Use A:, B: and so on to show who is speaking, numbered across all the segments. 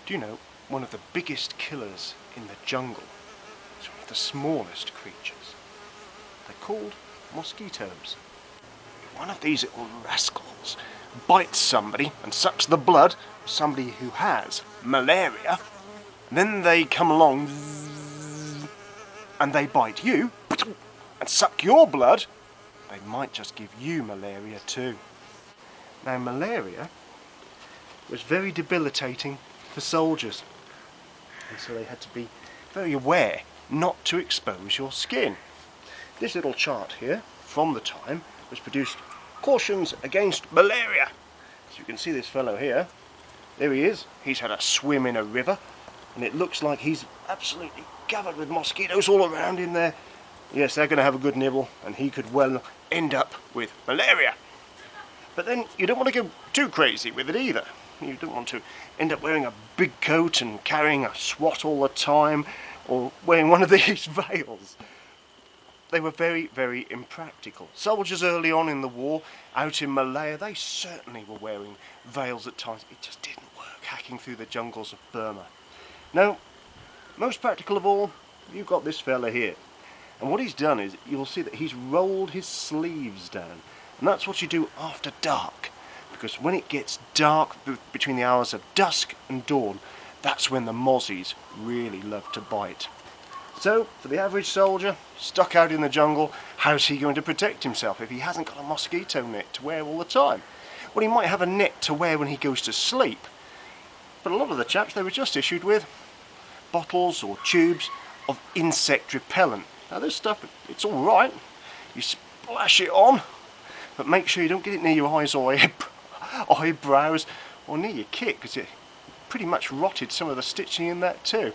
A: Do you know, one of the biggest killers in the jungle is one of the smallest creatures. They're called mosquitoes. If one of these little rascals bites somebody and sucks the blood of somebody who has malaria, then they come along and they bite you and suck your blood, they might just give you malaria too. Now, malaria was very debilitating for soldiers, and so they had to be very aware not to expose your skin. This little chart here from the time was produced, cautions against malaria. So you can see this fellow here, there he is, he's had a swim in a river and it looks like he's absolutely covered with mosquitoes all around him there. Yes, they're going to have a good nibble and he could well end up with malaria. But then you don't want to go too crazy with it either. You don't want to end up wearing a big coat and carrying a swat all the time, or wearing one of these veils. They were very, very impractical. Soldiers early on in the war, out in Malaya, they certainly were wearing veils at times. It just didn't work, hacking through the jungles of Burma. Now, most practical of all, you've got this fella here. And what he's done is, you'll see that he's rolled his sleeves down. And that's what you do after dark. Because when it gets dark between the hours of dusk and dawn, that's when the mozzies really love to bite. So, for the average soldier, stuck out in the jungle, how's he going to protect himself if he hasn't got a mosquito net to wear all the time? Well, he might have a net to wear when he goes to sleep. But a lot of the chaps, they were just issued with bottles or tubes of insect repellent. Now this stuff, it's alright, you splash it on, but make sure you don't get it near your eyes or eyebrows or near your kit, because it pretty much rotted some of the stitching in that too.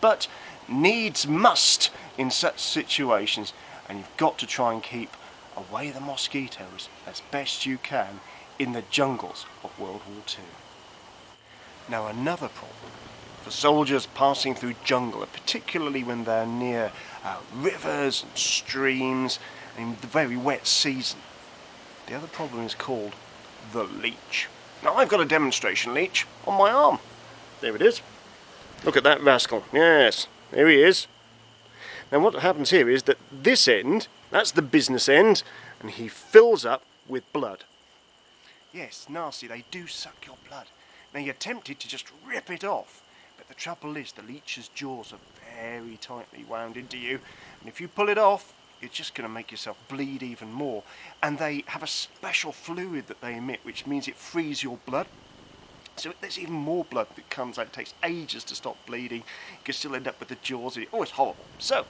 A: But needs must in such situations, and you've got to try and keep away the mosquitoes as best you can in the jungles of World War II. Now, another problem for soldiers passing through jungle, particularly when they're near rivers and streams in the very wet season, the other problem is called the leech. Now, I've got a demonstration leech on my arm. There it is. Look at that rascal. Yes, there he is. Now what happens here is that this end, that's the business end, and he fills up with blood. Yes, nasty, they do suck your blood. Now you're tempted to just rip it off, but the trouble is the leech's jaws are very tightly wound into you, and if you pull it off, you're just going to make yourself bleed even more. And they have a special fluid that they emit, which means it frees your blood. So there's even more blood that comes out. It takes ages to stop bleeding. You can still end up with the jaws. Oh, it's horrible. So,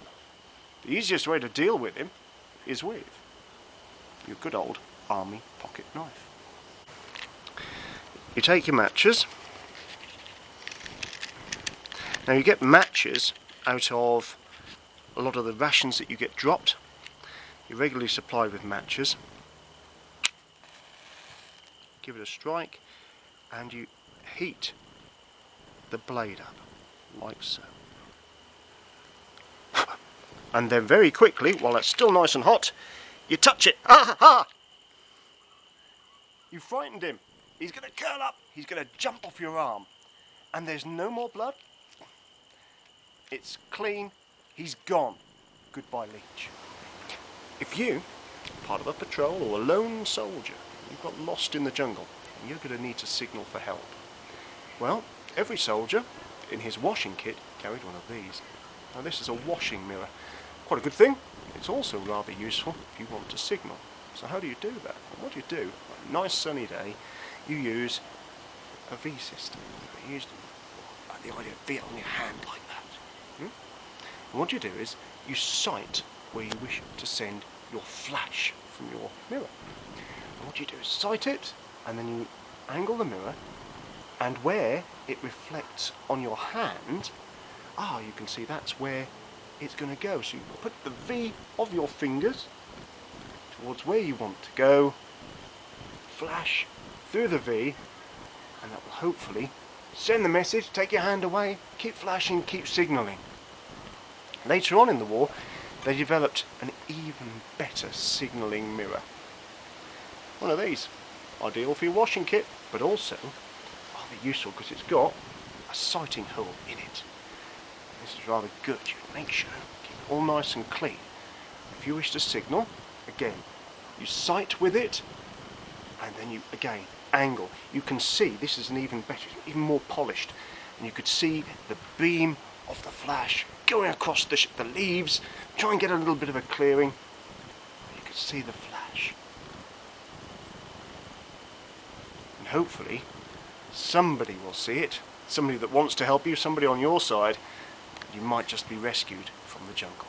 A: the easiest way to deal with him is with your good old army pocket knife. You take your matches. Now you get matches out of a lot of the rations that you get dropped. You're regularly supplied with matches. Give it a strike and you heat the blade up like so. And then very quickly, while it's still nice and hot, you touch it. Ha ha ha! You frightened him. He's going to curl up, he's going to jump off your arm. And there's no more blood. It's clean, he's gone. Goodbye, leech. If you, part of a patrol or a lone soldier, you've got lost in the jungle, and you're going to need to signal for help, well, every soldier in his washing kit carried one of these. Now this is a washing mirror. Quite a good thing. It's also rather useful if you want to signal. So how do you do that? Well, what do you do? On a nice sunny day, you use a V system. You use the idea of V on your hand like that. And what you do is you sight where you wish to send your flash from your mirror. And what you do is sight it, and then you angle the mirror, and where it reflects on your hand, you can see that's where it's going to go. So you put the V of your fingers towards where you want to go, flash through the V, and that will hopefully send the message, take your hand away, keep flashing, keep signalling. Later on in the war, they developed an even better signalling mirror. One of these, ideal for your washing kit, but also rather useful because it's got a sighting hole in it. This is rather good. You make sure, keep it all nice and clean. If you wish to signal, again, you sight with it, and then you, again, angle. You can see, this is an even better, even more polished, and you could see the beam of the flash going across the leaves. Try and get a little bit of a clearing. You could see the flash. And hopefully, somebody will see it, somebody that wants to help you, somebody on your side. You might just be rescued from the jungle.